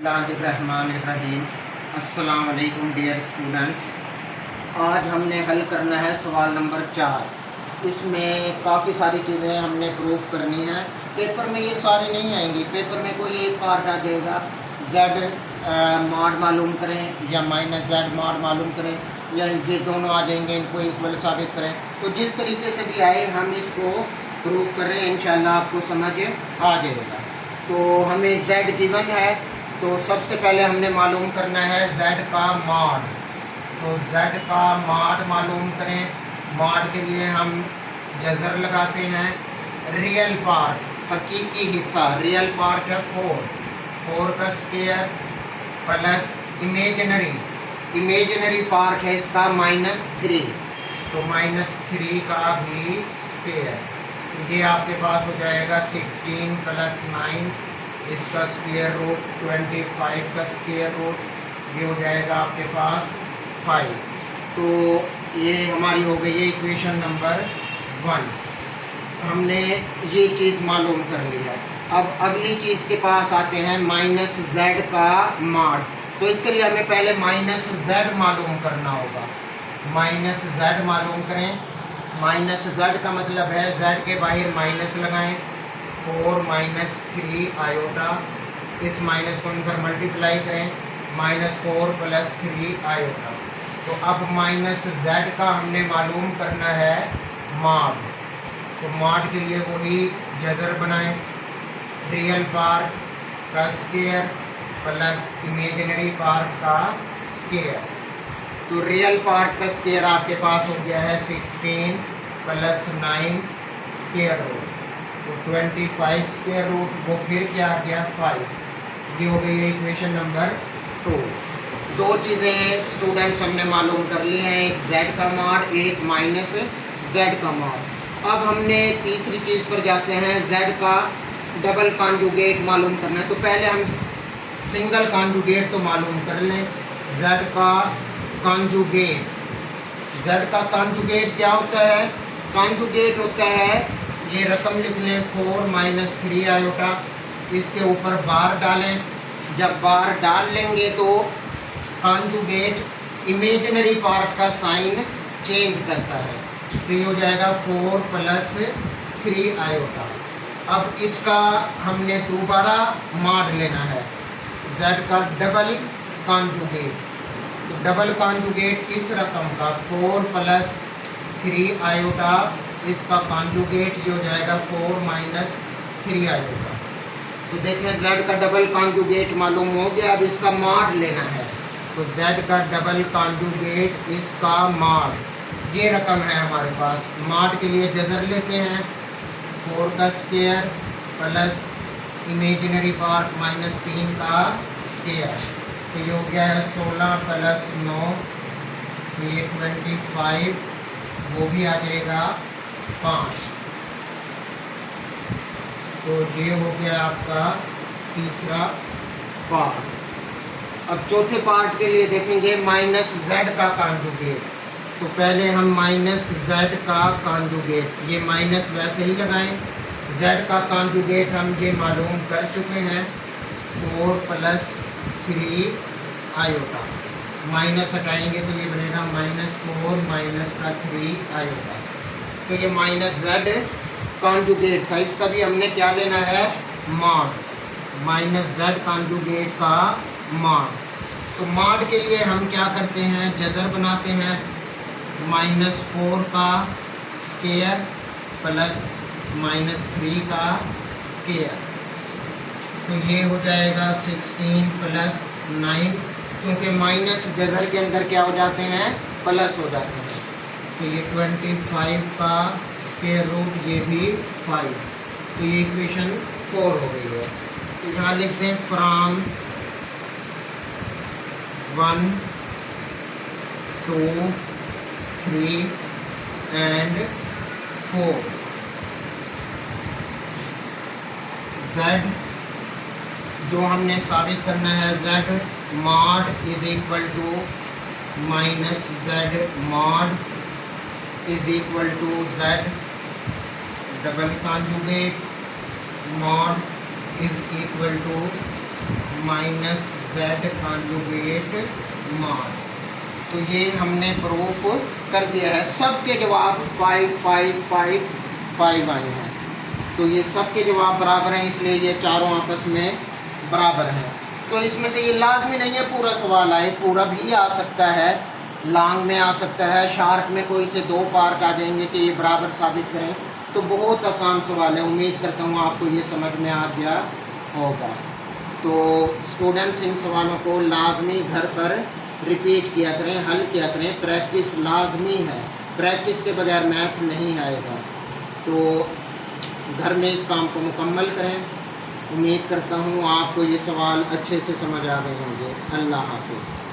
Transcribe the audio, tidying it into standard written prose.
बिस्मिल्लाहिर्रहमानिर्रहीम। अस्सलाम वालेकुम डियर स्टूडेंट्स। आज हमने हल करना है सवाल नंबर 4। इसमें काफ़ी सारी चीज़ें हमने प्रूफ करनी है। पेपर में ये सारे नहीं आएंगी, पेपर में कोई एक पार्ट आ जाएगा, z मॉड मालूम करें या माइनस z मॉड मालूम करें, या ये दोनों आ जाएंगे, इनको इक्वल साबित करें। तो जिस तरीके से भी आए हम इसको प्रूफ कर रहे हैं, इंशाल्लाह आपको समझ आ जाएगा। तो हमें z गिवन है, तो सबसे पहले हमने मालूम करना है z का मॉड। तो z का मॉड मालूम करें। मॉड के लिए हम जज़र लगाते हैं। रियल पार्ट हकीकी हिस्सा, रियल पार्ट है 4 का स्क्वायर प्लस इमेजिनरी पार्ट है इसका -3, तो -3 का भी स्क्वायर। तो ये आपके पास हो जाएगा 16 + 9 इसका स्क्वायर रूट 25 का स्क्वायर रूट, ये हो जाएगा आपके पास 5। तो ये हमारी हो गई है इक्वेशन नंबर 1। हमने ये चीज़ मालूम कर ली है। अब अगली चीज़ के पास आते हैं -z का मॉड। तो इसके लिए हमें पहले -z मालूम करना होगा। -z मालूम करें। -z का मतलब है z के बाहर माइनस लगाएं, 4 - 3 आयोटा, इस माइनस को इधर मल्टीप्लाई करें, -4 + 3 आयोटा। तो अब -z का हमने मालूम करना है मॉड। तो मॉड के लिए वही जज़र बनाएं, रियल पार्ट का स्क्वायर प्लस इमेजिनरी पार्ट का स्क्वायर। तो रियल पार्ट का स्क्वायर आपके पास हो गया है 16 + 9 स्क्वायर रूट, तो 25 स्क्वायर रूट, वो फिर क्या आ गया 5। ये हो गई है इक्वेशन नंबर 2। दो चीज़ें स्टूडेंट्स हमने मालूम कर ली हैं, एक z का मॉड, एक -z का मॉड। अब हमने तीसरी चीज़ पर जाते हैं, z का डबल कॉन्जुगेट मालूम करना है। तो पहले हम सिंगल कॉन्जुगेट तो मालूम कर लें। z का कॉन्जुगेट क्या होता है? कॉन्जुगेट होता है, ये रकम लिख लें, 4 - 3 आयोटा, इसके ऊपर बार डालें। जब बार डाल लेंगे तो कॉन्जुगेट इमेजिनरी पार्ट का साइन चेंज करता है, तो ये हो जाएगा 4 + 3 आयोटा। अब इसका हमने दोबारा मॉड लेना है, z का डबल कॉन्जुगेट। तो डबल कॉन्जुगेट इस रकम का 4 + 3 आयोटा, इसका कॉन्जुगेट ये हो जाएगा 4 - 3 आयोटा। तो देखें z का डबल कॉन्जुगेट मालूम हो गया। अब इसका मॉड लेना है, तो z का डबल कॉन्जुगेट इसका मॉड, ये रकम है हमारे पास। मॉड के लिए जज़र लेते हैं, 4 का स्क्वायर प्लस इमेजिनरी पार्ट -3 का स्क्वायर, तो ये हो गया है 16 + 9, तो ये 25, वो भी आ जाएगा 5। तो ये हो गया आपका तीसरा पार्ट। अब चौथे पार्ट के लिए देखेंगे -z का कॉन्जुगेट। तो पहले हम -z का कॉन्जुगेट, ये माइनस वैसे ही लगाएं। z का कॉन्जुगेट हम ये मालूम कर चुके हैं, 4 + 3 आयोटा, माइनस हटाएंगे तो ये बनेगा -4 - 3 आयोटा। तो ये -z कॉन्जुगेट था, इसका भी हमने क्या लेना है, मॉड, -z कॉन्जुगेट का मॉड। तो मॉड के लिए हम क्या करते हैं, जज़र बनाते हैं, -4 का स्क्वायर प्लस -3 का स्क्वायर, तो ये हो जाएगा 16 + 9, क्योंकि माइनस जज़र के अंदर क्या हो जाते हैं, प्लस हो जाते हैं। तो ये 25 का स्क्वायर रूट, ये भी 5। तो ये इक्वेशन 4 हो गई है। तो यहाँ लिखते हैं फ्रॉम 1 2 3 एंड 4 z, जो हमने साबित करना है, z mod = -z mod = z double conjugate mod is equal to minus Z conjugate mod. तो ये हमने प्रूफ कर दिया है। सबके जवाब 5 5 5 5 आए हैं। तो ये सबके जवाब बराबर हैं, इसलिए ये चारों आपस में बराबर हैं। तो इसमें से ये लाजमी नहीं है पूरा सवाल आए, पूरा भी आ सकता है, लॉन्ग में आ सकता है, शार्ट में कोई से 2 पार्ट आ जाएंगे कि ये बराबर साबित करें। तो बहुत आसान सवाल है, उम्मीद करता हूँ आपको ये समझ में आ गया होगा। तो स्टूडेंट्स इन सवालों को लाजमी घर पर रिपीट किया करें, हल किया करें, प्रैक्टिस लाजमी है, प्रैक्टिस के बगैर मैथ नहीं आएगा। तो घर में इस काम को मुकम्मल करें। उम्मीद करता हूँ आपको ये सवाल अच्छे से समझ आ गए होंगे। अल्लाह हाफिज़।